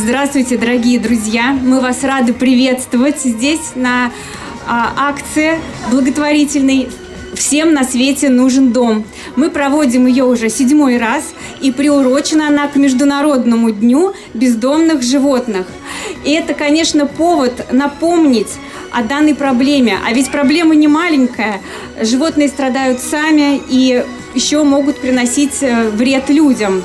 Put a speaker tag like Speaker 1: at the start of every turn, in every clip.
Speaker 1: Здравствуйте, дорогие друзья! Мы вас рады приветствовать здесь на акции благотворительной «Всем на свете нужен дом». Мы проводим ее уже 7-й раз, и приурочена она к Международному дню бездомных животных. И это, конечно, повод напомнить о данной проблеме. А ведь проблема не маленькая. Животные страдают сами и еще могут приносить вред людям.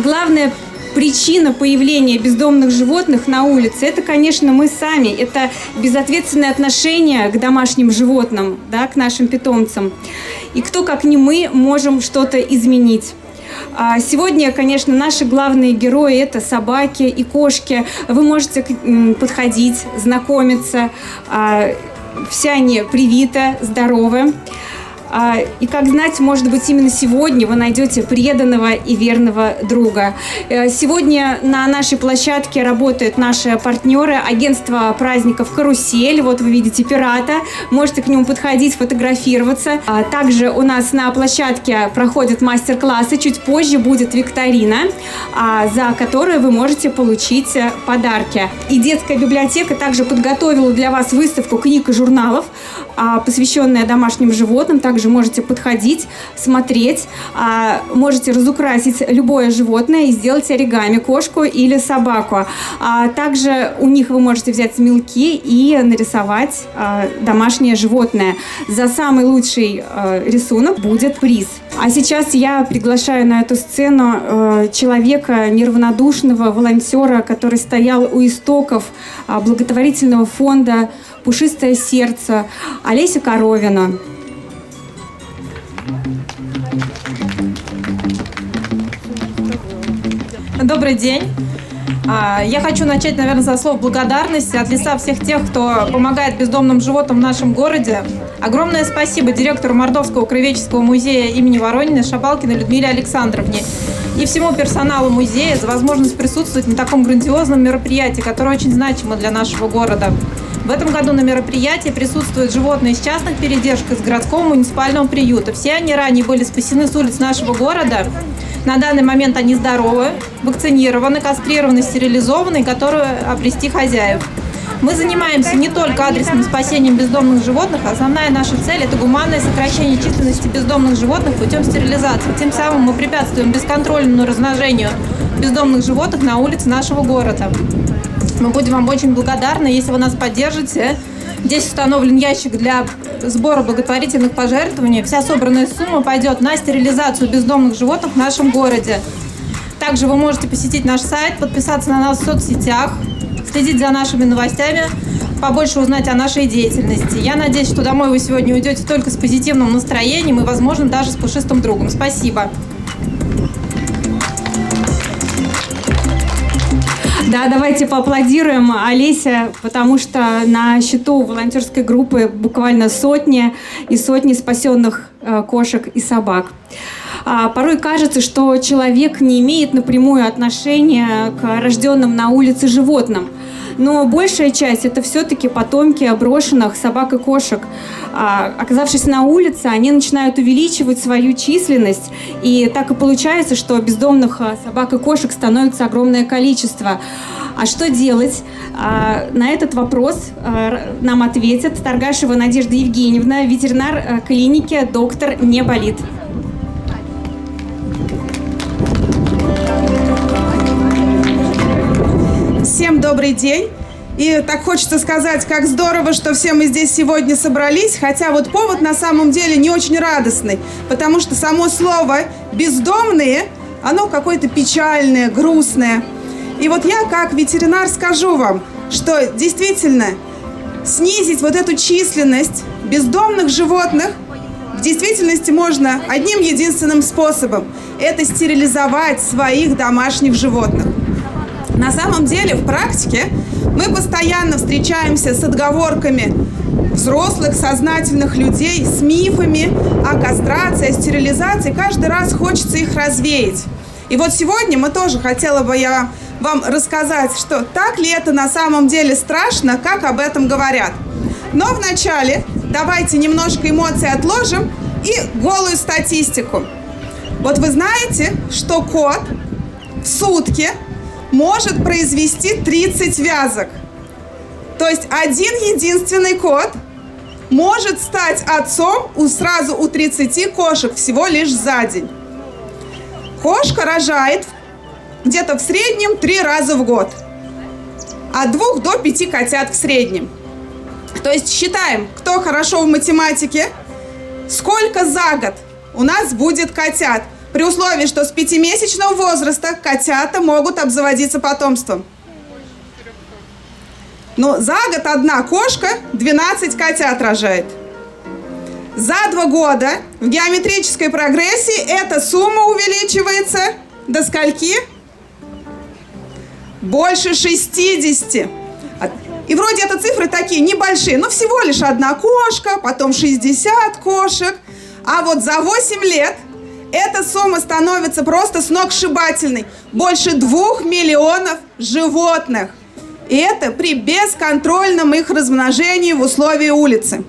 Speaker 1: Главная причина появления бездомных животных на улице – это, конечно, мы сами. Это безответственное отношение к домашним животным, да, к нашим питомцам. И кто, как не мы, можем что-то изменить. Сегодня, конечно, наши главные герои – это собаки и кошки. Вы можете подходить, знакомиться. Все они привиты, здоровы. И, как знать, может быть, именно сегодня вы найдете преданного и верного друга. Сегодня на нашей площадке работают наши партнеры, агентство праздников «Карусель». Вот вы видите пирата, можете к нему подходить, фотографироваться. Также у нас на площадке проходят мастер-классы. Чуть позже будет викторина, за которую вы можете получить подарки. И детская библиотека также подготовила для вас выставку книг и журналов, посвященная домашним животным. Также можете подходить, смотреть, можете разукрасить любое животное и сделать оригами, кошку или собаку. Также у них вы можете взять мелки и нарисовать домашнее животное. За самый лучший рисунок будет приз. А сейчас я приглашаю на эту сцену человека, неравнодушного волонтера, который стоял у истоков благотворительного фонда «Пушистое сердце», Олеся Коровина.
Speaker 2: Добрый день. Я хочу начать, наверное, со слов благодарности от лица всех тех, кто помогает бездомным животным в нашем городе. Огромное спасибо директору Мордовского краеведческого музея имени Ворониной Шабалкиной Людмиле Александровне и всему персоналу музея за возможность присутствовать на таком грандиозном мероприятии, которое очень значимо для нашего города. В этом году на мероприятии присутствуют животные из частных передержек из городского муниципального приюта. Все они ранее были спасены с улиц нашего города. На данный момент они здоровы, вакцинированы, кастрированы, стерилизованы и готовы обрести хозяев. Мы занимаемся не только адресным спасением бездомных животных, а основная наша цель – это гуманное сокращение численности бездомных животных путем стерилизации. Тем самым мы препятствуем бесконтрольному размножению бездомных животных на улице нашего города. Мы будем вам очень благодарны, если вы нас поддержите. Здесь установлен ящик для сбора благотворительных пожертвований. Вся собранная сумма пойдет на стерилизацию бездомных животных в нашем городе. Также вы можете посетить наш сайт, подписаться на нас в соцсетях, следить за нашими новостями, побольше узнать о нашей деятельности. Я надеюсь, что домой вы сегодня уйдете только с позитивным настроением и, возможно, даже с пушистым другом. Спасибо.
Speaker 1: Да, давайте поаплодируем Олесе, потому что на счету волонтерской группы буквально сотни и сотни спасенных кошек и собак. Порой кажется, что человек не имеет напрямую отношения к рожденным на улице животным. Но большая часть – это все-таки потомки брошенных собак и кошек. Оказавшись на улице, они начинают увеличивать свою численность. И так и получается, что бездомных собак и кошек становится огромное количество. А что делать? На этот вопрос нам ответит Таргашева Надежда Евгеньевна, ветеринар клиники «Доктор не болит».
Speaker 3: Всем добрый день. И так хочется сказать, как здорово, что все мы здесь сегодня собрались, хотя вот повод на самом деле не очень радостный, потому что само слово «бездомные», оно какое-то печальное, грустное. И вот я как ветеринар скажу вам, что действительно снизить вот эту численность бездомных животных в действительности можно одним единственным способом – это стерилизовать своих домашних животных. На самом деле, в практике мы постоянно встречаемся с отговорками взрослых, сознательных людей, с мифами о кастрации, о стерилизации. Каждый раз хочется их развеять. И вот сегодня мы тоже хотела бы я вам рассказать, что так ли это на самом деле страшно, как об этом говорят. Но вначале давайте немножко эмоций отложим и голую статистику. Вот вы знаете, что кот в сутки может произвести 30 вязок. То есть один единственный кот может стать отцом сразу у 30 кошек всего лишь за день. Кошка рожает где-то в среднем 3 раза в год. От 2 до 5 котят в среднем. То есть считаем, кто хорошо в математике, сколько за год у нас будет котят. При условии, что с 5-месячного возраста котята могут обзаводиться потомством. Но за год одна кошка 12 котят рожает. За 2 года в геометрической прогрессии эта сумма увеличивается до скольки? Больше 60. И вроде это цифры такие небольшие, но всего лишь одна кошка, потом 60 кошек. А вот за 8 лет эта сумма становится просто сногсшибательной. Больше 2 миллионов животных. И это при бесконтрольном их размножении в условии улицы.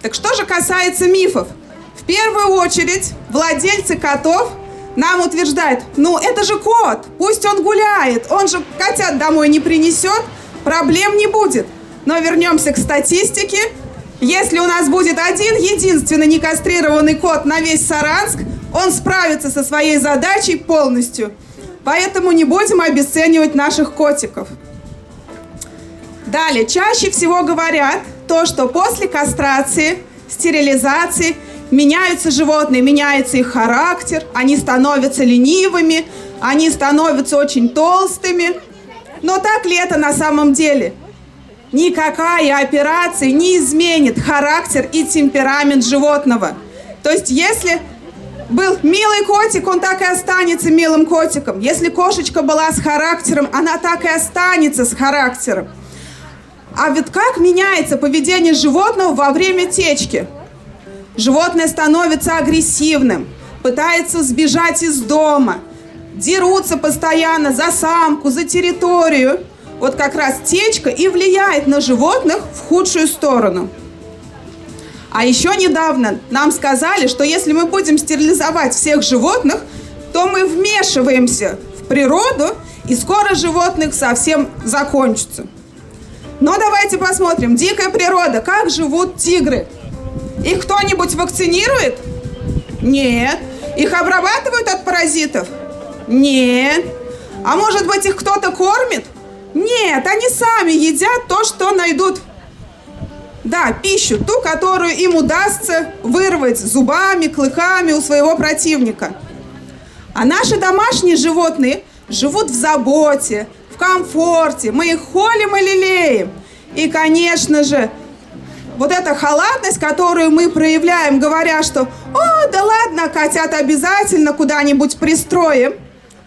Speaker 3: Так что же касается мифов? В первую очередь владельцы котов нам утверждают, ну это же кот, пусть он гуляет, он же котят домой не принесет, проблем не будет. Но вернемся к статистике. Если у нас будет один единственный некастрированный кот на весь Саранск, он справится со своей задачей полностью. Поэтому не будем обесценивать наших котиков. Далее, чаще всего говорят то, что после кастрации, стерилизации меняются животные, меняется их характер, они становятся ленивыми, они становятся очень толстыми. Но так ли это на самом деле? Никакая операция не изменит характер и темперамент животного. То есть, если был милый котик, он так и останется милым котиком. Если кошечка была с характером, она так и останется с характером. А ведь как меняется поведение животного во время течки? Животное становится агрессивным, пытается сбежать из дома, дерутся постоянно за самку, за территорию. Вот как раз течка и влияет на животных в худшую сторону. А еще недавно нам сказали, что если мы будем стерилизовать всех животных, то мы вмешиваемся в природу, и скоро животных совсем закончится. Но давайте посмотрим. Дикая природа. Как живут тигры? Их кто-нибудь вакцинирует? Нет. Их обрабатывают от паразитов? Нет. А может быть, их кто-то кормит? Нет, они сами едят то, что найдут. Да, пищу, ту, которую им удастся вырвать зубами, клыками у своего противника. А наши домашние животные живут в заботе, в комфорте. Мы их холим и лелеем. И, конечно же, вот эта халатность, которую мы проявляем, говоря, что «О, да ладно, котят обязательно куда-нибудь пристроим».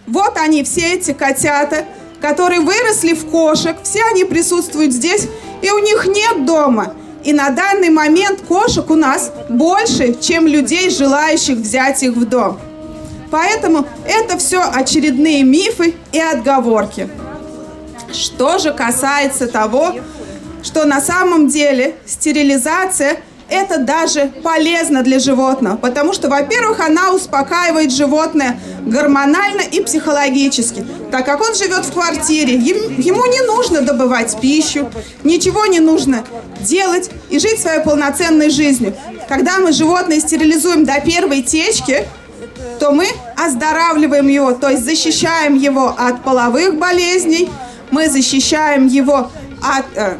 Speaker 3: Вот они, все эти котята, которые выросли в кошек, все они присутствуют здесь, и у них нет дома. И на данный момент кошек у нас больше, чем людей, желающих взять их в дом. Поэтому это все очередные мифы и отговорки. Что же касается того, что на самом деле стерилизация – это даже полезно для животного, потому что, во-первых, она успокаивает животное гормонально и психологически, так как он живет в квартире, ему не нужно добывать пищу, ничего не нужно делать и жить своей полноценной жизнью. Когда мы животное стерилизуем до первой течки, то мы оздоравливаем его, то есть защищаем его от половых болезней, мы защищаем его от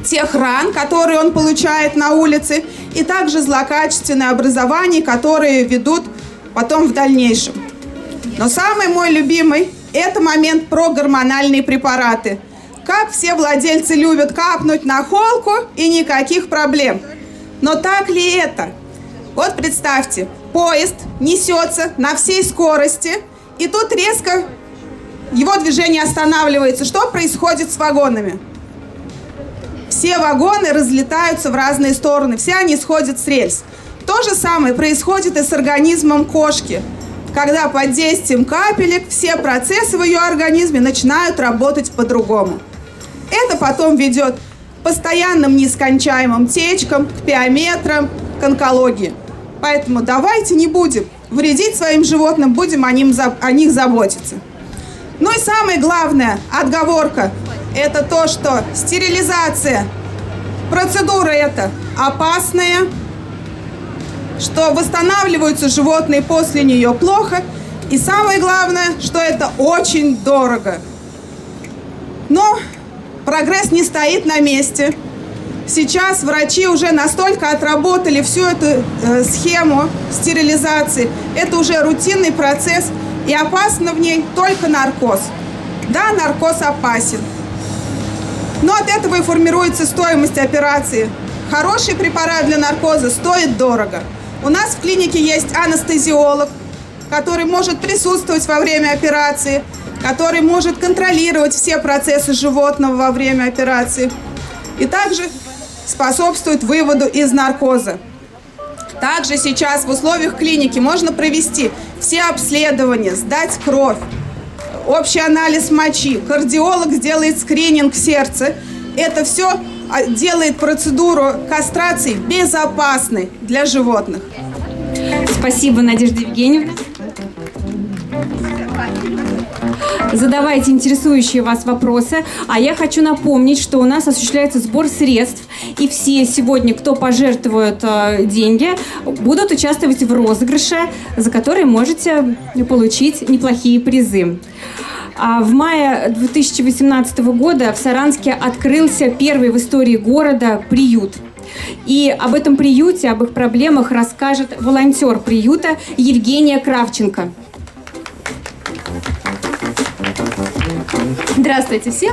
Speaker 3: тех ран, которые он получает на улице, и также злокачественные образования, которые ведут потом в дальнейшем. Но самый мой любимый – это момент про гормональные препараты. Как все владельцы любят капнуть на холку и никаких проблем. Но так ли это? Вот представьте, поезд несется на всей скорости, и тут резко его движение останавливается. Что происходит с вагонами? Все вагоны разлетаются в разные стороны, все они сходят с рельс. То же самое происходит и с организмом кошки. Когда под действием капелек все процессы в ее организме начинают работать по-другому. Это потом ведет к постоянным нескончаемым течкам, к пиометрам, к онкологии. Поэтому давайте не будем вредить своим животным, будем о них заботиться. Ну и самое главное, отговорка, это то, что стерилизация, процедура эта опасная, что восстанавливаются животные после нее плохо, и самое главное, что это очень дорого. Но прогресс не стоит на месте. Сейчас врачи уже настолько отработали всю эту схему стерилизации. Это уже рутинный процесс, и опасно в ней только наркоз. Да, наркоз опасен. Но от этого и формируется стоимость операции. Хороший препарат для наркоза стоит дорого. У нас в клинике есть анестезиолог, который может присутствовать во время операции, который может контролировать все процессы животного во время операции и также способствует выводу из наркоза. Также сейчас в условиях клиники можно провести все обследования, сдать кровь, общий анализ мочи, кардиолог сделает скрининг сердца. Это все делает процедуру кастрации безопасной для животных.
Speaker 1: Спасибо, Надежда Евгеньевна. Задавайте интересующие вас вопросы. А я хочу напомнить, что у нас осуществляется сбор средств. И все сегодня, кто пожертвует деньги, будут участвовать в розыгрыше, за который можете получить неплохие призы. В мае 2018 года в Саранске открылся первый в истории города приют. И об этом приюте, об их проблемах расскажет волонтер приюта Евгения Кравченко.
Speaker 4: Здравствуйте все.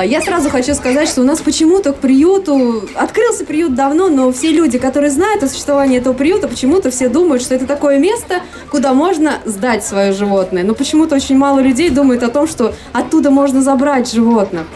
Speaker 4: Я сразу хочу сказать, что у нас почему-то к приюту... Открылся приют давно, но все люди, которые знают о существовании этого приюта, почему-то все думают, что это такое место, куда можно сдать свое животное. Но почему-то очень мало людей думают о том, что оттуда можно забрать животных.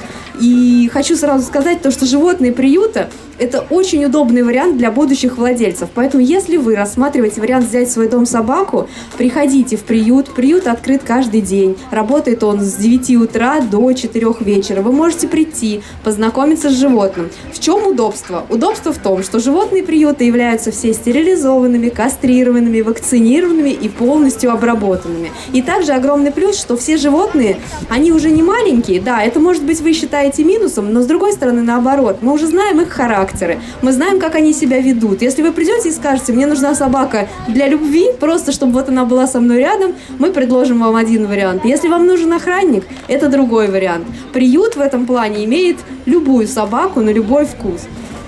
Speaker 4: И хочу сразу сказать, что животные приюта – это очень удобный вариант для будущих владельцев. Поэтому, если вы рассматриваете вариант взять в свой дом собаку, приходите в приют. Приют открыт каждый день. Работает он с 9 утра до 4 вечера. Вы можете прийти, познакомиться с животным. В чем удобство? Удобство в том, что животные приюта являются все стерилизованными, кастрированными, вакцинированными и полностью обработанными. И также огромный плюс, что все животные, они уже не маленькие. Да, это может быть вы считаете минусом, но с другой стороны, наоборот, мы уже знаем их характер. Мы знаем, как они себя ведут. Если вы придете и скажете, мне нужна собака для любви, просто чтобы вот она была со мной рядом, мы предложим вам один вариант. Если вам нужен охранник, это другой вариант. Приют в этом плане имеет любую собаку на любой вкус.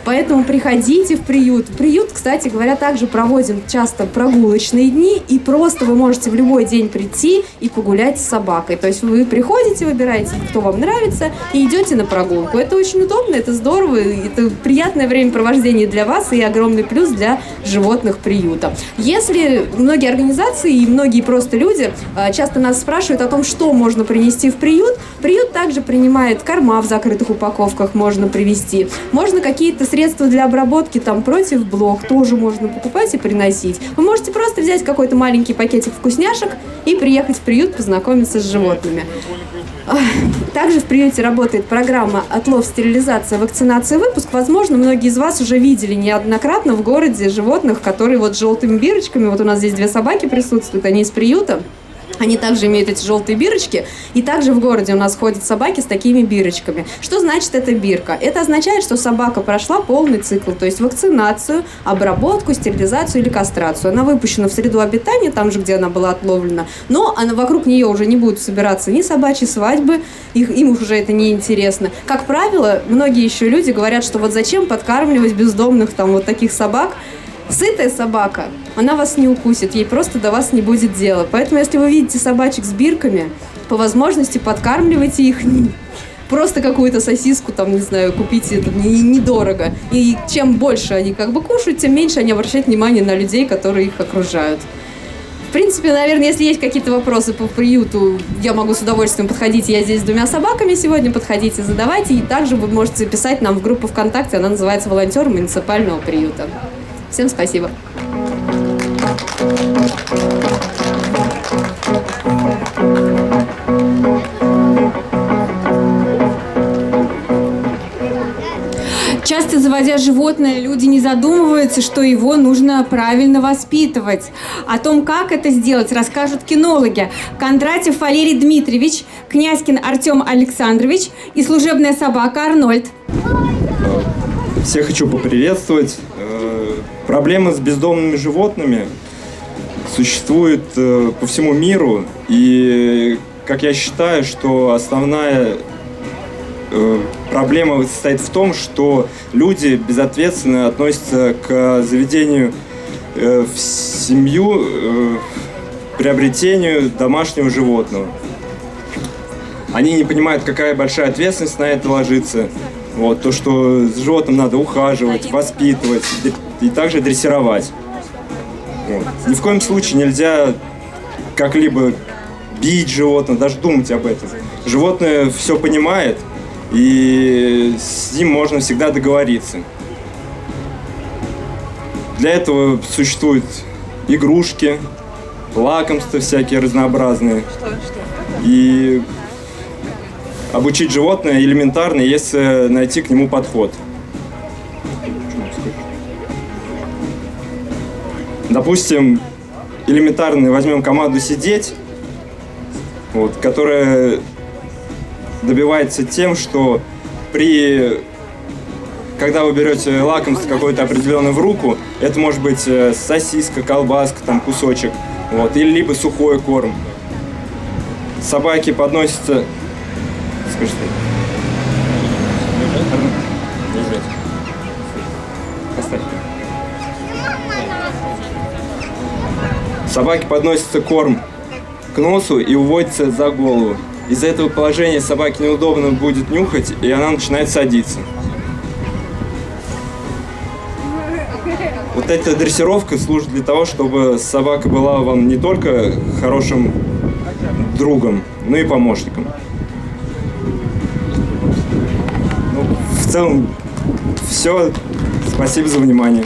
Speaker 4: Поэтому приходите в приют. Приют, кстати говоря, также проводим часто прогулочные дни, и просто вы можете в любой день прийти и погулять с собакой. То есть вы приходите, выбираете, кто вам нравится, и идете на прогулку. Это очень удобно, это здорово, это приятное времяпровождение для вас и огромный плюс для животных приюта. Если многие организации и многие просто люди часто нас спрашивают о том, что можно принести в приют, приют также принимает корма в закрытых упаковках, можно привезти, можно какие-то средства для обработки, там, против блох, тоже можно покупать и приносить. Вы можете просто взять какой-то маленький пакетик вкусняшек и приехать в приют, познакомиться с животными. Также в приюте работает программа «Отлов, стерилизация, вакцинация, выпуск». Возможно, многие из вас уже видели неоднократно в городе животных, которые вот с желтыми бирочками. Вот у нас здесь 2 собаки присутствуют, они из приюта. Они также имеют эти желтые бирочки, и также в городе у нас ходят собаки с такими бирочками. Что значит эта бирка? Это означает, что собака прошла полный цикл, то есть вакцинацию, обработку, стерилизацию или кастрацию. Она выпущена в среду обитания, там же, где она была отловлена, но вокруг нее уже не будут собираться ни собачьи свадьбы, им уже это не интересно. Как правило, многие еще люди говорят, что вот зачем подкармливать бездомных там вот таких собак. Сытая собака, она вас не укусит, ей просто до вас не будет дела. Поэтому, если вы видите собачек с бирками, по возможности подкармливайте их. Просто какую-то сосиску, там, не знаю, купите, это недорого. И чем больше они как бы кушают, тем меньше они обращают внимание на людей, которые их окружают. В принципе, наверное, если есть какие-то вопросы по приюту, я могу с удовольствием подходить. Я здесь с 2 собаками сегодня, подходите, задавайте. И также вы можете писать нам в группу ВКонтакте, она называется «Волонтер муниципального приюта». Всем спасибо.
Speaker 1: Часто, заводя животное, люди не задумываются, что его нужно правильно воспитывать. О том, как это сделать, расскажут кинологи. Кондратьев Валерий Дмитриевич, Князькин Артем Александрович и служебная собака Арнольд.
Speaker 5: Всех хочу поприветствовать. Проблемы с бездомными животными существуют по всему миру. И, как я считаю, что основная проблема состоит в том, что люди безответственно относятся к заведению в семью, приобретению домашнего животного. Они не понимают, какая большая ответственность на это ложится. Вот, то, что с животным надо ухаживать, воспитывать и также дрессировать. Вот. Ни в коем случае нельзя как-либо бить животное, даже думать об этом. Животное все понимает, и с ним можно всегда договориться. Для этого существуют игрушки, лакомства всякие разнообразные. И обучить животное элементарно, если найти к нему подход. Допустим, элементарно возьмем команду «сидеть», вот, которая добивается тем, что когда вы берете лакомство какое-то определенное в руку, это может быть сосиска, колбаска, там, кусочек, вот, или либо сухой корм. Собаки подносятся... Скажи, что лежать. Поставь. Собаке подносится корм к носу и уводится за голову. Из-за этого положения собаке неудобно будет нюхать, и она начинает садиться. Вот эта дрессировка служит для того, чтобы собака была вам не только хорошим другом, но и помощником. В целом, все. Спасибо за внимание.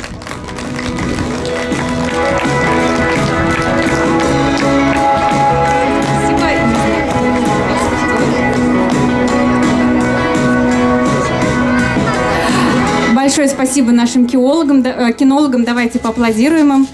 Speaker 1: Большое спасибо нашим кинологам. Давайте поаплодируем им.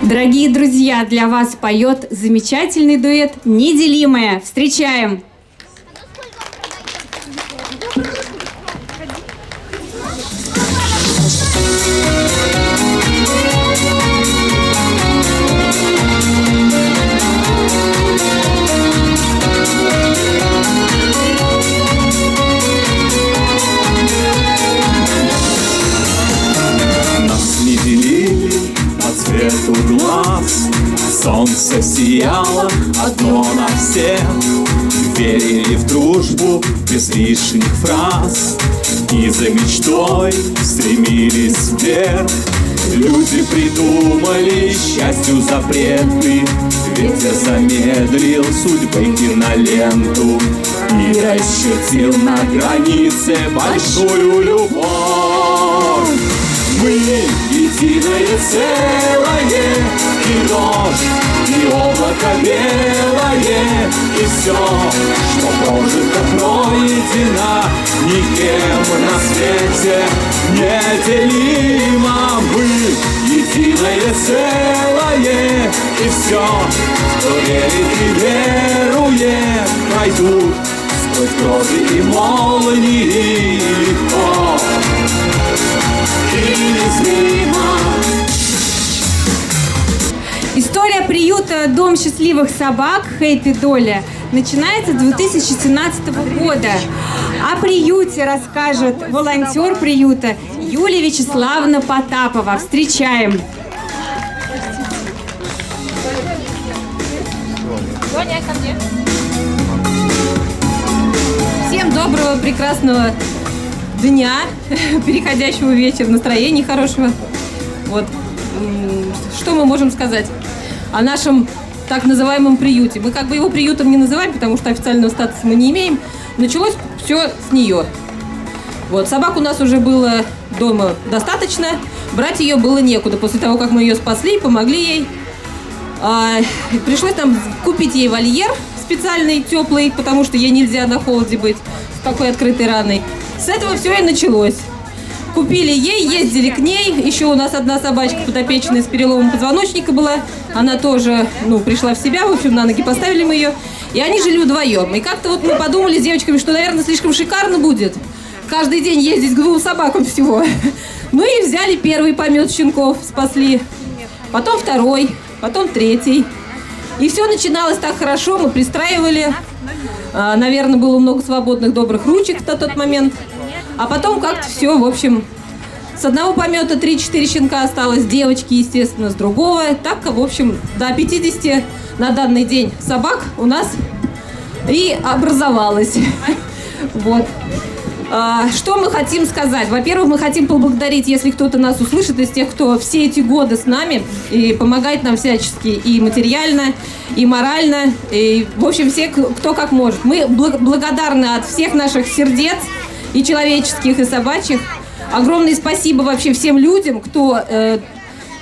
Speaker 1: Дорогие друзья, для вас поет замечательный дуэт «Неделимая». Встречаем!
Speaker 6: Нас не делили по цвету глаз, солнце сияло одно на всех. Верили в дружбу без лишних фраз и за мечтой стремились вверх. Люди придумали счастью запреты, ветер замедлил судьбы киноленту и расчертил на границе большую любовь. Мы единое целое, и дождь, и облако белое, и все, что прожито, пройдено, никем на свете неделимо. Мы единое целое, и все, кто верит и верует, пройдут сквозь грозы и молнии легко и незримо.
Speaker 1: История приюта «Дом счастливых собак» Happy Dolly начинается с 2017 года. О приюте расскажет волонтер приюта Юлия Вячеславовна Потапова. Встречаем!
Speaker 7: Всем доброго, прекрасного дня, переходящего в вечер, настроения хорошего. Вот. Что мы можем сказать о нашем так называемом приюте? Мы как бы его приютом не называем, потому что официального статуса мы не имеем. Началось все с нее. Вот. Собак у нас уже было дома достаточно, брать ее было некуда. После того, как мы ее спасли, помогли ей, пришлось нам купить ей вольер специальный, теплый, потому что ей нельзя на холоде быть с такой открытой раной. С этого все и началось. Купили ей, ездили к ней. Еще у нас одна собачка подопечная с переломом позвоночника была. Она тоже, пришла в себя. В общем, на ноги поставили мы ее. И они жили вдвоем. И как-то вот мы подумали с девочками, что, наверное, слишком шикарно будет каждый день ездить к 2 собакам всего. Ну и взяли первый помет щенков, спасли. Потом второй, потом третий. И все начиналось так хорошо. Мы пристраивали. Наверное, было много свободных добрых ручек на тот момент. А потом как-то все, в общем, с одного помета 3-4 щенка осталось, девочки, естественно, с другого. Так, в общем, до 50 на данный день собак у нас и образовалось. Вот. Что мы хотим сказать? Во-первых, мы хотим поблагодарить, если кто-то нас услышит, из тех, кто все эти годы с нами и помогает нам всячески и материально, и морально, и, в общем, все, кто как может. Мы благодарны от всех наших сердец, и человеческих, и собачьих. Огромное спасибо вообще всем людям, кто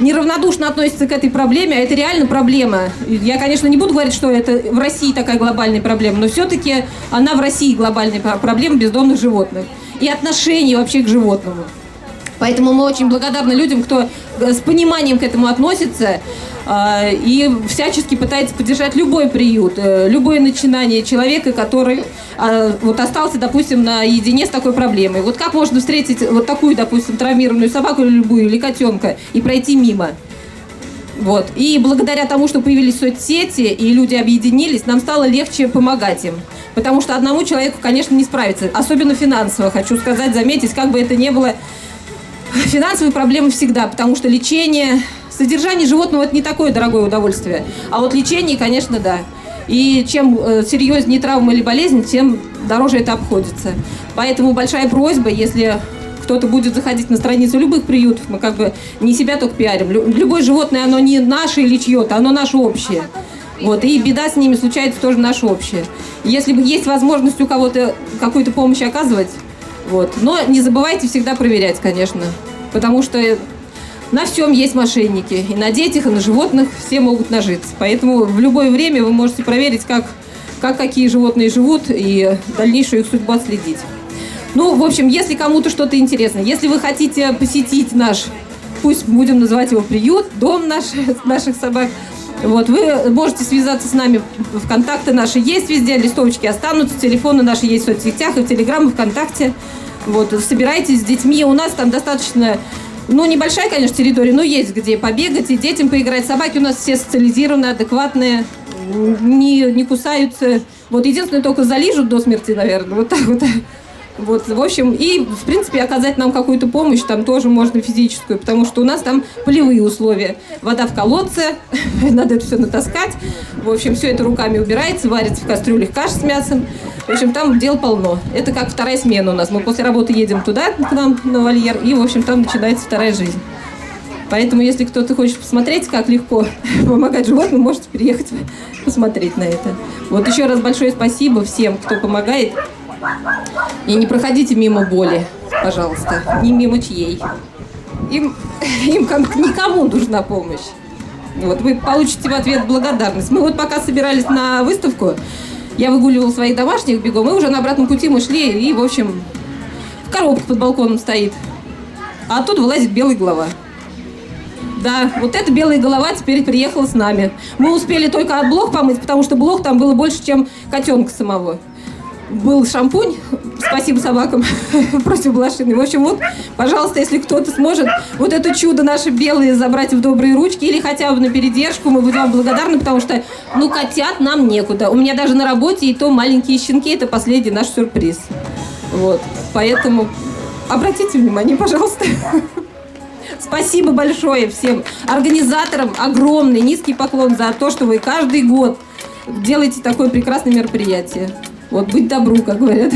Speaker 7: неравнодушно относится к этой проблеме, а это реально проблема. Я, конечно, не буду говорить, что это в России такая глобальная проблема, но все-таки она в России глобальная проблема бездомных животных и отношение вообще к животному. Поэтому мы очень благодарны людям, кто с пониманием к этому относится и всячески пытается поддержать любой приют, любое начинание человека, который вот остался, допустим, наедине с такой проблемой. Вот как можно встретить вот такую, допустим, травмированную собаку или любую, или котенка, и пройти мимо? Вот. И благодаря тому, что появились соцсети, и люди объединились, нам стало легче помогать им. Потому что одному человеку, конечно, не справиться. Особенно финансово, хочу сказать, заметить, как бы это ни было. Финансовые проблемы всегда, потому что лечение, содержание животного – это не такое дорогое удовольствие. А вот лечение, конечно, да. И чем серьезнее травма или болезнь, тем дороже это обходится. Поэтому большая просьба, если кто-то будет заходить на страницу любых приютов, мы как бы не себя только пиарим. Любое животное, оно не наше или чье-то, оно наше общее. Вот, и беда с ними случается тоже наша общая. Если бы есть возможность у кого-то какую-то помощь оказывать, вот. Но не забывайте всегда проверять, конечно, потому что на всем есть мошенники. И на детях, и на животных все могут нажиться. Поэтому в любое время вы можете проверить, как какие животные живут, и дальнейшую их судьбу отследить. Ну, в общем, если кому-то что-то интересно, если вы хотите посетить наш, пусть будем называть его приют, дом наших собак, вот, вы можете связаться с нами, контакты наши есть везде, листовочки останутся, телефоны наши есть в соцсетях, и в Телеграм, и ВКонтакте. Вот, собирайтесь с детьми, у нас там достаточно, небольшая, конечно, территория, но есть где побегать и детям поиграть. Собаки у нас все социализированные, адекватные, не кусаются. Вот, единственное, только залижут до смерти, наверное, вот так вот. Вот, в общем, и, в принципе, оказать нам какую-то помощь там тоже можно физическую, потому что у нас там полевые условия. Вода в колодце, надо это все натаскать. В общем, все это руками убирается, варится в кастрюлях каша с мясом. В общем, там дел полно. Это как вторая смена у нас. Мы после работы едем туда, к нам на вольер, и, в общем, там начинается вторая жизнь. Поэтому, если кто-то хочет посмотреть, как легко помогать животным, можете переехать посмотреть на это. Вот еще раз большое спасибо всем, кто помогает. И не проходите мимо боли, пожалуйста, не мимо чьей. Им никому нужна помощь. Вот, вы получите в ответ благодарность. Мы вот пока собирались на выставку, я выгуливала своих домашних бегом, и уже на обратном пути мы шли, и, в общем, коробка под балконом стоит. А оттуда вылазит белая голова. Да, вот эта белая голова теперь приехала с нами. Мы успели только от блох помыть, потому что блох там было больше, чем котенка самого. Был шампунь, спасибо собакам, противоблошиный. В общем, вот, пожалуйста, если кто-то сможет вот это чудо наше белое забрать в добрые ручки или хотя бы на передержку, мы будем вам благодарны, потому что, ну, котят нам некуда. У меня даже на работе и то маленькие щенки, это последний наш сюрприз. Вот, поэтому обратите внимание, пожалуйста. Спасибо большое всем организаторам, огромный низкий поклон за то, что вы каждый год делаете такое прекрасное мероприятие. Вот, быть добру, как говорят.